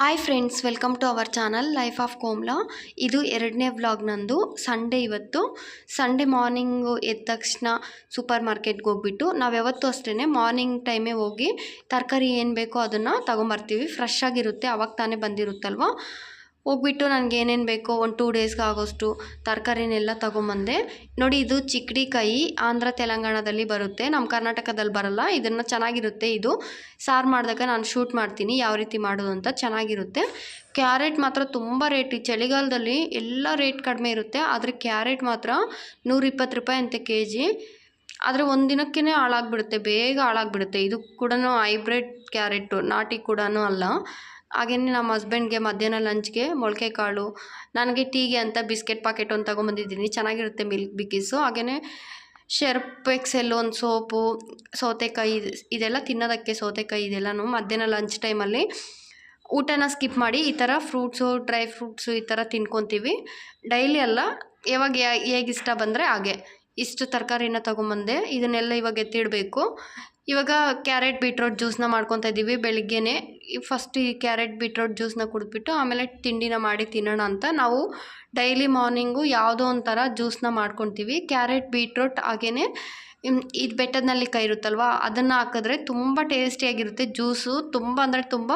Hi friends, welcome to our channel life of Komla. ಇದು ಎರಡನೇ vlog ನಂದು. ಸಂಡೇ ಇವತ್ತು. ಸಂಡೇ ಮಾರ್ನಿಂಗು ಎದ್ದ ತಕ್ಷಣ ಸೂಪರ್ ಮಾರ್ಕೆಟ್ಗೆ ಹೋಗ್ಬಿಟ್ಟು ನಾವು ಯಾವತ್ತೂ ಅಷ್ಟೇ ಮಾರ್ನಿಂಗ್ ಟೈಮೇ ಹೋಗಿ ತರಕಾರಿ ಏನು ಬೇಕೋ ಅದನ್ನು ತೊಗೊಂಬರ್ತೀವಿ. ಫ್ರೆಶ್ ಆಗಿರುತ್ತೆ, ಅವಾಗ ತಾನೇ ಬಂದಿರುತ್ತಲ್ವ. ಹೋಗ್ಬಿಟ್ಟು ನನಗೆ ಏನೇನು ಬೇಕೋ ಒಂದು 2 ಡೇಸ್ಗೆ ಆಗೋಷ್ಟು ತರಕಾರಿನೆಲ್ಲ ತೊಗೊಂಬಂದೆ. ನೋಡಿ, ಇದು ಚಿಕ್ಕಡಿಕಾಯಿ ಆಂಧ್ರ ತೆಲಂಗಾಣದಲ್ಲಿ ಬರುತ್ತೆ, ನಮ್ಮ ಕರ್ನಾಟಕದಲ್ಲಿ ಬರಲ್ಲ. ಇದನ್ನು ಚೆನ್ನಾಗಿರುತ್ತೆ. ಇದು ಸಾರು ಮಾಡಿದಾಗ ನಾನು ಶೂಟ್ ಮಾಡ್ತೀನಿ ಯಾವ ರೀತಿ ಮಾಡೋದು ಅಂತ. ಚೆನ್ನಾಗಿರುತ್ತೆ. ಕ್ಯಾರೆಟ್ ಮಾತ್ರ ತುಂಬ ರೇಟ್. ಈ ಚಳಿಗಾಲದಲ್ಲಿ ಎಲ್ಲ ರೇಟ್ ಕಡಿಮೆ ಇರುತ್ತೆ, ಆದರೆ ಕ್ಯಾರೆಟ್ ಮಾತ್ರ 120 ರೂಪಾಯಿ ಅಂತೆ kg. ಆದರೆ ಒಂದು ದಿನಕ್ಕೇ ಹಾಳಾಗ್ಬಿಡುತ್ತೆ, ಬೇಗ ಹಾಳಾಗ್ಬಿಡುತ್ತೆ. ಇದು ಕೂಡ ಹೈಬ್ರಿಡ್ ಕ್ಯಾರೆಟು, ನಾಟಿ ಕೂಡ ಅಲ್ಲ. ಹಾಗೆಯೇ ನಮ್ಮ ಹಸ್ಬೆಂಡ್ಗೆ ಮಧ್ಯಾಹ್ನ ಲಂಚ್ಗೆ ಮೊಳಕೆ ಕಾಳು, ನನಗೆ ಟೀಗೆ ಅಂತ ಬಿಸ್ಕೆಟ್ ಪಾಕೆಟ್ ಒಂದು ತೊಗೊಂಬಂದಿದ್ದೀನಿ. ಚೆನ್ನಾಗಿರುತ್ತೆ ಮಿಲ್ಕ್ ಬಿಕ್ಕೀಸು. ಹಾಗೆಯೇ ಶರ್ಪ್ ಎಕ್ಸೆಲ್ ಒಂದು ಸೋಪು, ಸೌತೆಕಾಯಿ, ಇದೆಲ್ಲ ತಿನ್ನೋದಕ್ಕೆ ಸೌತೆಕಾಯಿ ಇದೆಲ್ಲನೂ ಮಧ್ಯಾಹ್ನ ಲಂಚ್ ಟೈಮಲ್ಲಿ ಊಟನ ಸ್ಕಿಪ್ ಮಾಡಿ ಈ ಥರ ಫ್ರೂಟ್ಸು, ಡ್ರೈ ಫ್ರೂಟ್ಸು ಈ ಥರ ತಿನ್ಕೊತೀವಿ. ಡೈಲಿ ಅಲ್ಲ, ಯಾವಾಗ ಹೇಗೆ ಇಷ್ಟ ಬಂದರೆ ಹಾಗೆ. ಇಷ್ಟು ತರಕಾರಿನ ತೊಗೊಂಬಂದೆ. ಇದನ್ನೆಲ್ಲ ಇವಾಗ ಎತ್ತಿಡಬೇಕು. ಇವಾಗ ಕ್ಯಾರೆಟ್ ಬೀಟ್ರೋಟ್ ಜ್ಯೂಸನ್ನ ಮಾಡ್ಕೊತಾ ಇದ್ದೀವಿ ಬೆಳಿಗ್ಗೆನೇ. ಫಸ್ಟ್ ಈ ಕ್ಯಾರೆಟ್ ಬೀಟ್ರೋಟ್ ಜ್ಯೂಸನ್ನ ಕುಡಿದ್ಬಿಟ್ಟು ಆಮೇಲೆ ತಿಂಡಿನ ಮಾಡಿ ತಿನ್ನೋಣ ಅಂತ ನಾವು ಡೈಲಿ ಮಾರ್ನಿಂಗು ಯಾವುದೋ ಒಂಥರ ಜ್ಯೂಸನ್ನ ಮಾಡ್ಕೊತೀವಿ. ಕ್ಯಾರೆಟ್ ಬೀಟ್ರೋಟ್ ಹಾಗೆಯೇ ಇದು ಬೆಟ್ಟದ ನೆಲ್ಲಿಕಾಯಿ ಇರುತ್ತಲ್ವ, ಅದನ್ನು ಹಾಕಿದ್ರೆ ತುಂಬ ಟೇಸ್ಟಿಯಾಗಿರುತ್ತೆ. ಜ್ಯೂಸು ತುಂಬ ಅಂದರೆ ತುಂಬ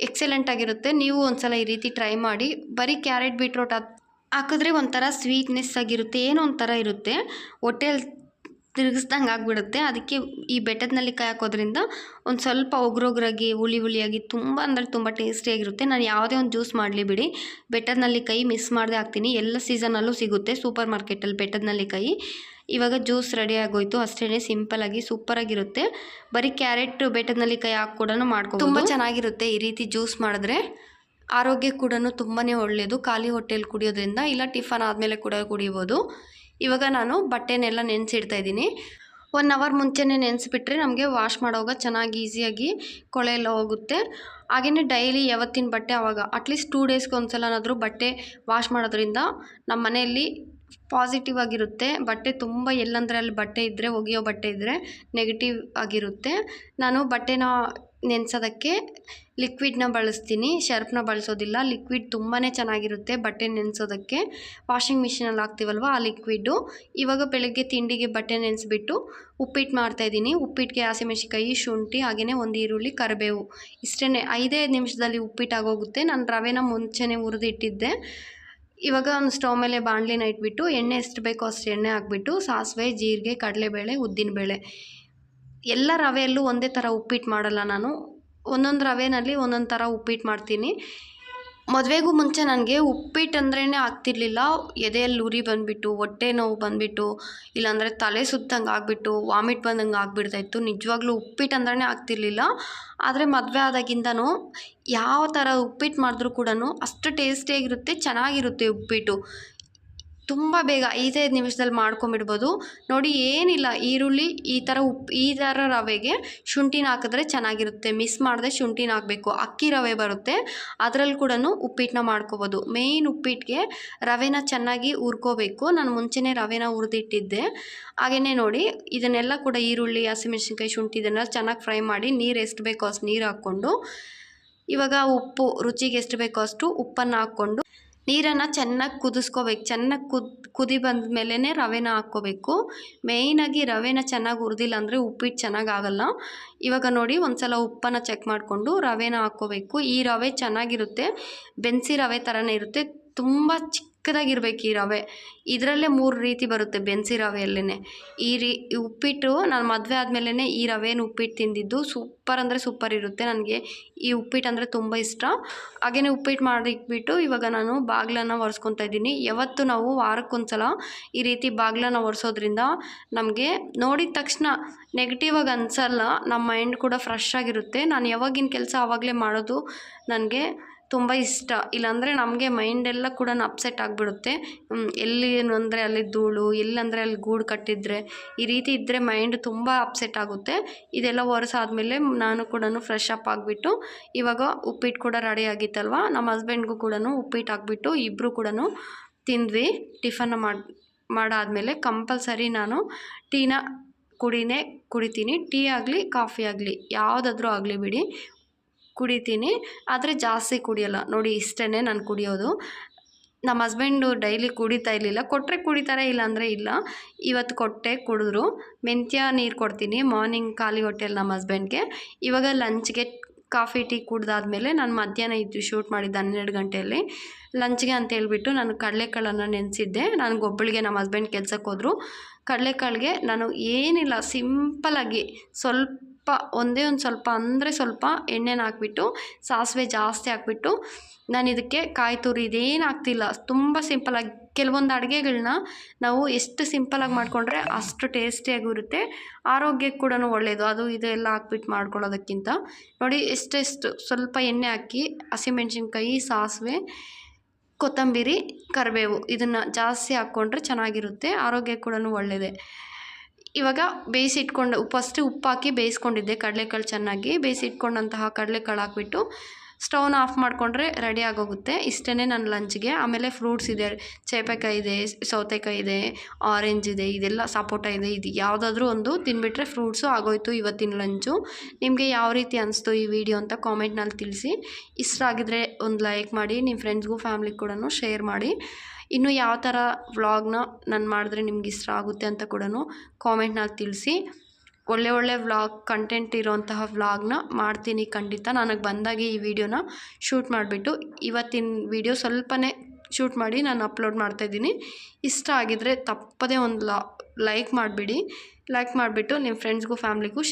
ಎಕ್ಸಲೆಂಟಾಗಿರುತ್ತೆ. ನೀವು ಒಂದ್ಸಲ ಈ ರೀತಿ ಟ್ರೈ ಮಾಡಿ. ಬರೀ ಕ್ಯಾರೆಟ್ ಬೀಟ್ರೋಟ್ ಹಾಕಿದ್ರೆ ಒಂಥರ ಸ್ವೀಟ್ನೆಸ್ ಆಗಿರುತ್ತೆ, ಏನೋ ಒಂಥರ ಇರುತ್ತೆ, ಹೊಟ್ಟೆಯಲ್ಲಿ ತಿರುಗಿಸ್ದಂಗೆ ಆಗಿಬಿಡುತ್ತೆ. ಅದಕ್ಕೆ ಈ ಬೆಟ್ಟದ ನೆಲ್ಲಿಕಾಯಿ ಹಾಕೋದ್ರಿಂದ ಒಂದು ಸ್ವಲ್ಪ ಒಗ್ರೊಗ್ರಾಗಿ ಹುಳಿಯಾಗಿ ತುಂಬ ಅಂದರೆ ತುಂಬ ಟೇಸ್ಟಿಯಾಗಿರುತ್ತೆ. ನಾನು ಯಾವುದೇ ಒಂದು ಜ್ಯೂಸ್ ಮಾಡಲಿ ಬಿಡಿ, ಬೆಟ್ಟದ ನೆಲ್ಲಿಕಾಯಿ ಮಿಸ್ ಮಾಡದೆ ಹಾಕ್ತೀನಿ. ಎಲ್ಲ ಸೀಸನಲ್ಲೂ ಸಿಗುತ್ತೆ ಸೂಪರ್ ಮಾರ್ಕೆಟಲ್ಲಿ ಬೆಟ್ಟದ ನೆಲ್ಲಿಕಾಯಿ. ಇವಾಗ ಜ್ಯೂಸ್ ರೆಡಿ ಆಗೋಯ್ತು. ಅಷ್ಟೇ ಸಿಂಪಲ್ಲಾಗಿ ಸೂಪರಾಗಿರುತ್ತೆ. ಬರೀ ಕ್ಯಾರೆಟ್ ಬೆಟ್ಟದ ನೆಲ್ಲಿಕಾಯಿ ಹಾಕಿ ಕೂಡ ಮಾಡ್ಕೊಂಡು ತುಂಬ ಚೆನ್ನಾಗಿರುತ್ತೆ. ಈ ರೀತಿ ಜ್ಯೂಸ್ ಮಾಡಿದ್ರೆ ಆರೋಗ್ಯ ಕೂಡ ತುಂಬಾ ಒಳ್ಳೆಯದು. ಖಾಲಿ ಹೊಟ್ಟೆಯಲ್ಲಿ ಕುಡಿಯೋದ್ರಿಂದ, ಇಲ್ಲ ಟಿಫನ್ ಆದಮೇಲೆ ಕೂಡ ಕುಡಿಬೋದು. ಇವಾಗ ನಾನು ಬಟ್ಟೆನೆಲ್ಲ ನೆನೆಸಿಡ್ತಾ ಇದ್ದೀನಿ. 1 ಅವರ್ ಮುಂಚೆನೇ ನೆನೆಸಿಬಿಟ್ರೆ ನಮಗೆ ವಾಶ್ ಮಾಡೋವಾಗ ಚೆನ್ನಾಗಿ ಈಸಿಯಾಗಿ ಕೊಳೆ ಎಲ್ಲ ಹೋಗುತ್ತೆ. ಹಾಗೆಯೇ ಡೈಲಿ ಯಾವತ್ತಿನ ಬಟ್ಟೆ ಆವಾಗ ಅಟ್ಲೀಸ್ಟ್ 2 ಡೇಸ್ಗೆ ಒಂದ್ಸಲನಾದರೂ ಬಟ್ಟೆ ವಾಶ್ ಮಾಡೋದ್ರಿಂದ ನಮ್ಮ ಮನೆಯಲ್ಲಿ ಪಾಸಿಟಿವ್ ಆಗಿರುತ್ತೆ. ಬಟ್ಟೆ ತುಂಬ ಎಲ್ಲಂದರೆ ಅಲ್ಲಿ ಬಟ್ಟೆ ಇದ್ದರೆ, ಒಗೆಯೋ ಬಟ್ಟೆ ಇದ್ದರೆ ನೆಗೆಟಿವ್ ಆಗಿರುತ್ತೆ. ನಾನು ಬಟ್ಟೆನ ನೆನೆಸೋದಕ್ಕೆ ಲಿಕ್ವಿಡ್ನ ಬಳಸ್ತೀನಿ, ಶರ್ಪ್ನ ಬಳಸೋದಿಲ್ಲ. ಲಿಕ್ವಿಡ್ ತುಂಬಾ ಚೆನ್ನಾಗಿರುತ್ತೆ ಬಟ್ಟೆ ನೆನೆಸೋದಕ್ಕೆ. ವಾಷಿಂಗ್ ಮಿಷಿನಲ್ಲಿ ಹಾಕ್ತೀವಲ್ವ ಆ ಲಿಕ್ವಿಡ್ಡು. ಇವಾಗ ಬೆಳಗ್ಗೆ ತಿಂಡಿಗೆ ಬಟ್ಟೆ ನೆನೆಸ್ಬಿಟ್ಟು ಉಪ್ಪಿಟ್ಟು ಮಾಡ್ತಾಯಿದ್ದೀನಿ. ಉಪ್ಪಿಟ್ಟಿಗೆ ಹಸಿಮೆಣ್ಸಿನ್ಕಾಯಿ, ಶುಂಠಿ, ಹಾಗೆಯೇ ಒಂದು ಈರುಳ್ಳಿ, ಕರಿಬೇವು, ಇಷ್ಟೇ 5 ನಿಮಿಷದಲ್ಲಿ ಉಪ್ಪಿಟ್ಟು ಆಗೋಗುತ್ತೆ. ನಾನು ರವೆನ ಮುಂಚೆನೇ ಹುರಿದಿಟ್ಟಿದ್ದೆ. ಇವಾಗ ಒಂದು ಸ್ಟವ್ ಮೇಲೆ ಬಾಣಲಿನ ಇಟ್ಬಿಟ್ಟು ಎಣ್ಣೆ ಎಷ್ಟು ಬೇಕೋ ಅಷ್ಟು ಎಣ್ಣೆ ಹಾಕ್ಬಿಟ್ಟು ಸಾಸಿವೆ, ಜೀರಿಗೆ, ಕಡಲೆಬೇಳೆ, ಉದ್ದಿನಬೇಳೆ, ಎಲ್ಲ ರವೆಯಲ್ಲೂ ಒಂದೇ ಥರ ಉಪ್ಪಿಟ್ಟು ಮಾಡಲ್ಲ ನಾನು. ಒಂದೊಂದು ರವೆನಲ್ಲಿ ಒಂದೊಂದು ಥರ ಉಪ್ಪಿಟ್ಟು ಮಾಡ್ತೀನಿ. ಮದುವೆಗೂ ಮುಂಚೆ ನನಗೆ ಉಪ್ಪಿಟ್ಟು ಅಂದ್ರೇ ಆಗ್ತಿರ್ಲಿಲ್ಲ. ಎದೆಯಲ್ಲಿ ಉರಿ ಬಂದುಬಿಟ್ಟು, ಹೊಟ್ಟೆ ನೋವು ಬಂದುಬಿಟ್ಟು, ಇಲ್ಲಾಂದರೆ ತಲೆ ಸುತ್ತಂಗೆ ಆಗಿಬಿಟ್ಟು, ವಾಮಿಟ್ ಬಂದಂಗೆ ಆಗಿಬಿಡ್ತಾಯಿತ್ತು. ನಿಜವಾಗ್ಲೂ ಉಪ್ಪಿಟ್ಟು ಅಂದ್ರೇ ಆಗ್ತಿರ್ಲಿಲ್ಲ. ಆದರೆ ಮದುವೆ ಆದಾಗಿಂದನೂ ಯಾವ ಥರ ಉಪ್ಪಿಟ್ಟು ಮಾಡಿದ್ರೂ ಕೂಡ ಅಷ್ಟು ಟೇಸ್ಟಿಯಾಗಿರುತ್ತೆ, ಚೆನ್ನಾಗಿರುತ್ತೆ ಉಪ್ಪಿಟ್ಟು. ತುಂಬ ಬೇಗ 5 ನಿಮಿಷದಲ್ಲಿ ಮಾಡ್ಕೊಂಬಿಡ್ಬೋದು. ನೋಡಿ, ಏನಿಲ್ಲ, ಈರುಳ್ಳಿ ಈ ಥರ ರವೆಗೆ ಶುಂಠಿನ ಹಾಕಿದ್ರೆ ಚೆನ್ನಾಗಿರುತ್ತೆ. ಮಿಸ್ ಮಾಡದೆ ಶುಂಠಿನ ಹಾಕಬೇಕು. ಅಕ್ಕಿ ರವೆ ಬರುತ್ತೆ, ಅದರಲ್ಲಿ ಕೂಡ ಉಪ್ಪಿಟ್ಟನ್ನ ಮಾಡ್ಕೋಬೋದು. ಮೇಯ್ನ್ ಉಪ್ಪಿಟ್ಟಿಗೆ ರವೆನ ಚೆನ್ನಾಗಿ ಹುರ್ಕೋಬೇಕು. ನಾನು ಮುಂಚೆನೇ ರವೆನ ಹುರಿದಿಟ್ಟಿದ್ದೆ. ಹಾಗೆಯೇ ನೋಡಿ, ಇದನ್ನೆಲ್ಲ ಕೂಡ ಈರುಳ್ಳಿ, ಹಸಿಮೆಣ್ಸಿನ್ಕಾಯಿ, ಶುಂಠಿ ಇದನ್ನೆಲ್ಲ ಚೆನ್ನಾಗಿ ಫ್ರೈ ಮಾಡಿ ನೀರು ಎಷ್ಟು ಬೇಕೋ ಅಷ್ಟು ನೀರು ಹಾಕ್ಕೊಂಡು, ಇವಾಗ ಉಪ್ಪು ರುಚಿಗೆ ಎಷ್ಟು ಬೇಕೋ ಅಷ್ಟು ಉಪ್ಪನ್ನು ಹಾಕ್ಕೊಂಡು ನೀರನ್ನು ಚೆನ್ನಾಗಿ ಕುದಿಸ್ಕೋಬೇಕು. ಚೆನ್ನಾಗಿ ಕುದಿ ಬಂದ ಮೇಲೇ ರವೆನ ಹಾಕ್ಕೋಬೇಕು. ಮೇಯ್ನಾಗಿ ರವೆನ ಚೆನ್ನಾಗಿ ಹುರಿದಿಲ್ಲ ಅಂದರೆ ಉಪ್ಪಿಟ್ಟು ಚೆನ್ನಾಗಾಗಲ್ಲ. ಇವಾಗ ನೋಡಿ, ಒಂದು ಸಲ ಉಪ್ಪನ್ನು ಚೆಕ್ ಮಾಡಿಕೊಂಡು ರವೆನ ಹಾಕ್ಕೋಬೇಕು. ಈ ರವೆ ಚೆನ್ನಾಗಿರುತ್ತೆ, ಬೆನ್ಸಿ ರವೆ ಥರನೇ ಇರುತ್ತೆ. ತುಂಬ ಚಿಕ್ಕದಾಗಿರ್ಬೇಕು ಈ ರವೆ. ಇದರಲ್ಲೇ 3 ರೀತಿ ಬರುತ್ತೆ ಬೆನ್ಸಿ ರವೆಯಲ್ಲೇ. ಈ ಉಪ್ಪಿಟ್ಟು ನಾನು ಮದುವೆ ಆದಮೇಲೆ ಈ ರವೆನ ಉಪ್ಪಿಟ್ಟು ತಿಂದಿದ್ದು. ಸೂಪರ್ ಅಂದರೆ ಸೂಪರ್ ಇರುತ್ತೆ. ನನಗೆ ಈ ಉಪ್ಪಿಟ್ಟು ಅಂದರೆ ತುಂಬ ಇಷ್ಟ. ಹಾಗೆಯೇ ಉಪ್ಪಿಟ್ಟು ಮಾಡಿಟ್ಬಿಟ್ಟು ಇವಾಗ ನಾನು ಬಾಗಿಲನ್ನು ಒರೆಸ್ಕೊತಾ ಇದ್ದೀನಿ. ಯಾವತ್ತು ನಾವು ವಾರಕ್ಕೊಂದ್ಸಲ ಈ ರೀತಿ ಬಾಗಿಲನ್ನು ಒರೆಸೋದ್ರಿಂದ ನಮಗೆ ನೋಡಿದ ತಕ್ಷಣ ನೆಗೆಟಿವ್ ಆಗಿ ಅನಿಸಲ್ಲ. ನಮ್ಮ ಮೈಂಡ್ ಕೂಡ ಫ್ರೆಶ್ ಆಗಿರುತ್ತೆ. ನಾನು ಯಾವಾಗಿನ ಕೆಲಸ ಆವಾಗಲೇ ಮಾಡೋದು ನನಗೆ ತುಂಬ ಇಷ್ಟ. ಇಲ್ಲಾಂದರೆ ನಮಗೆ ಮೈಂಡೆಲ್ಲ ಕೂಡ ಅಪ್ಸೆಟ್ ಆಗಿಬಿಡುತ್ತೆ. ಎಲ್ಲಿ ಅಂದರೆ ಅಲ್ಲಿ ಧೂಳು, ಎಲ್ಲಂದರೆ ಅಲ್ಲಿ ಗೂಡು ಕಟ್ಟಿದ್ರೆ, ಈ ರೀತಿ ಇದ್ದರೆ ಮೈಂಡ್ ತುಂಬ ಅಪ್ಸೆಟ್ ಆಗುತ್ತೆ. ಇದೆಲ್ಲ ಒರೆಸಾದ್ಮೇಲೆ ನಾನು ಕೂಡ ಫ್ರೆಶ್ ಅಪ್ ಆಗಿಬಿಟ್ಟು ಇವಾಗ ಉಪ್ಪಿಟ್ಟು ಕೂಡ ರೆಡಿ ಆಗಿತ್ತಲ್ವ, ನಮ್ಮ ಹಸ್ಬೆಂಡ್ಗೂ ಕೂಡ ಉಪ್ಪಿಟ್ಟು ಹಾಕ್ಬಿಟ್ಟು ಇಬ್ಬರು ಕೂಡ ತಿಂದ್ವಿ. ಟಿಫನ್ನ ಮಾಡಾದಮೇಲೆ ಕಂಪಲ್ಸರಿ ನಾನು ಟೀನ ಕುಡಿತೀನಿ. ಟೀ ಆಗಲಿ ಕಾಫಿ ಆಗಲಿ ಯಾವುದಾದ್ರೂ ಆಗಲಿ ಬಿಡಿ, ಕುಡಿತೀನಿ, ಆದರೆ ಜಾಸ್ತಿ ಕುಡಿಯೋಲ್ಲ. ನೋಡಿ ಇಷ್ಟೇ ನಾನು ಕುಡಿಯೋದು. ನಮ್ಮ ಹಸ್ಬೆಂಡು ಡೈಲಿ ಕುಡಿತಾ ಇರಲಿಲ್ಲ, ಕೊಟ್ಟರೆ ಕುಡಿತಾರೆ, ಇಲ್ಲಾಂದರೆ ಇಲ್ಲ. ಇವತ್ತು ಕೊಟ್ಟೆ, ಕುಡಿದ್ರು. ಮೆಂತ್ಯ ನೀರು ಕೊಡ್ತೀನಿ ಮಾರ್ನಿಂಗ್ ಖಾಲಿ ಹೊಟ್ಟೆಯಲ್ಲಿ ನಮ್ಮ ಹಸ್ಬೆಂಡ್ಗೆ. ಇವಾಗ ಲಂಚ್ಗೆ ಕಾಫಿ ಟೀ ಕುಡ್ದಾದ್ಮೇಲೆ ನಾನು ಮಧ್ಯಾಹ್ನ ಇದ್ದು ಶೂಟ್ ಮಾಡಿದ್ದೆ 12 ಗಂಟೆಯಲ್ಲಿ. ಲಂಚ್ಗೆ ಅಂತ ಹೇಳ್ಬಿಟ್ಟು ನಾನು ಕಡಲೆಕಾಳನ್ನು ನೆನೆಸಿದ್ದೆ. ನನಗೊಬ್ಬಳಿಗೆ, ನಮ್ಮ ಹಸ್ಬೆಂಡ್ ಕೆಲ್ಸಕ್ಕೆ ಹೋದರು. ಕಡಲೆಕಾಳಿಗೆ ನಾನು ಏನಿಲ್ಲ, ಸಿಂಪಲಾಗಿ ಸ್ವಲ್ಪ ಒಂದೇ ಒಂದು ಸ್ವಲ್ಪ ಅಂದರೆ ಸ್ವಲ್ಪ ಎಣ್ಣೆನ ಹಾಕ್ಬಿಟ್ಟು, ಸಾಸಿವೆ ಜಾಸ್ತಿ ಹಾಕ್ಬಿಟ್ಟು, ನಾನು ಇದಕ್ಕೆ ಕಾಯಿ ತುರಿ ಇದೇನು ಹಾಕ್ತಿಲ್ಲ. ತುಂಬ ಸಿಂಪಲಾಗಿ, ಕೆಲವೊಂದು ಅಡುಗೆಗಳ್ನ ನಾವು ಎಷ್ಟು ಸಿಂಪಲಾಗಿ ಮಾಡಿಕೊಂಡ್ರೆ ಅಷ್ಟು ಟೇಸ್ಟಿಯಾಗೂ ಇರುತ್ತೆ, ಆರೋಗ್ಯಕ್ಕೆ ಕೂಡ ಒಳ್ಳೆಯದು. ಅದು ಇದೆಲ್ಲ ಹಾಕ್ಬಿಟ್ಟು ಮಾಡ್ಕೊಳ್ಳೋದಕ್ಕಿಂತ ನೋಡಿ ಎಷ್ಟೆಷ್ಟು ಸ್ವಲ್ಪ ಎಣ್ಣೆ ಹಾಕಿ, ಹಸಿಮೆಣ್ಸಿನ್ಕಾಯಿ, ಸಾಸಿವೆ, ಕೊತ್ತಂಬರಿ, ಕರಿಬೇವು ಇದನ್ನು ಜಾಸ್ತಿ ಹಾಕ್ಕೊಂಡ್ರೆ ಚೆನ್ನಾಗಿರುತ್ತೆ, ಆರೋಗ್ಯಕ್ಕೆ ಕೂಡ ಒಳ್ಳೆಯದೇ. ಇವಾಗ ಬೇಯಿಸಿಟ್ಕೊಂಡು ಫಸ್ಟು ಉಪ್ಪು ಹಾಕಿ ಬೇಯಿಸ್ಕೊಂಡಿದ್ದೆ ಕಡಲೆಕಾಳು ಚೆನ್ನಾಗಿ. ಬೇಯಿಸಿಟ್ಕೊಂಡಂತಹ ಕಡಲೆಕಾಳು ಹಾಕ್ಬಿಟ್ಟು ಸ್ಟವ್ನ ಆಫ್ ಮಾಡಿಕೊಂಡ್ರೆ ರೆಡಿ ಆಗೋಗುತ್ತೆ. ಇಷ್ಟೇ ನನ್ನ ಲಂಚ್ಗೆ. ಆಮೇಲೆ ಫ್ರೂಟ್ಸ್ ಇದೆ, ಚೇಪೆಕಾಯಿ ಇದೆ, ಸೌತೆಕಾಯಿ ಇದೆ, ಆರೆಂಜ್ ಇದೆ, ಇದೆಲ್ಲ ಸಪೋಟ ಇದೆ. ಇದು ಯಾವುದಾದ್ರೂ ಒಂದು ತಿಂದುಬಿಟ್ರೆ ಫ್ರೂಟ್ಸು ಆಗೋಯ್ತು ಇವತ್ತಿನ ಲಂಚು. ನಿಮಗೆ ಯಾವ ರೀತಿ ಅನಿಸ್ತು ಈ ವಿಡಿಯೋ ಅಂತ ಕಾಮೆಂಟ್ನಲ್ಲಿ ತಿಳಿಸಿ. ಇಷ್ಟ ಆಗಿದ್ರೆ ಒಂದು ಲೈಕ್ ಮಾಡಿ, ನಿಮ್ಮ ಫ್ರೆಂಡ್ಸ್ಗೂ ಫ್ಯಾಮ್ಲಿಗೆ ಕೂಡ ಶೇರ್ ಮಾಡಿ. ಇನ್ನು ಯಾವ ಥರ ವ್ಲಾಗ್ನ ನಾನು ಮಾಡಿದ್ರೆ ನಿಮ್ಗೆ ಇಷ್ಟ ಆಗುತ್ತೆ ಅಂತ ಕೂಡ ಕಾಮೆಂಟ್ನಲ್ಲಿ ತಿಳಿಸಿ. ಒಳ್ಳೆ ವ್ಲಾಗ್ ಕಂಟೆಂಟ್ ಇರೋಂತಹ ವ್ಲಾಗ್ನ ಮಾಡ್ತೀನಿ ಖಂಡಿತ. ನನಗೆ ಬಂದಾಗೆ ಈ ವಿಡಿಯೋನ ಶೂಟ್ ಮಾಡಿಬಿಟ್ಟು, ಇವತ್ತಿನ ವಿಡಿಯೋ ಸ್ವಲ್ಪನೇ ಶೂಟ್ ಮಾಡಿ ನಾನು ಅಪ್ಲೋಡ್ ಮಾಡ್ತಾಯಿದ್ದೀನಿ. ಇಷ್ಟ ಆಗಿದ್ರೆ ತಪ್ಪದೇ ಒಂದು ಲೈಕ್ ಮಾಡಿಬಿಡಿ. ಲೈಕ್ ಮಾಡಿಬಿಟ್ಟು ನಿಮ್ಮ ಫ್ರೆಂಡ್ಸ್ಗೂ ಫ್ಯಾಮ್ಲಿಗೂ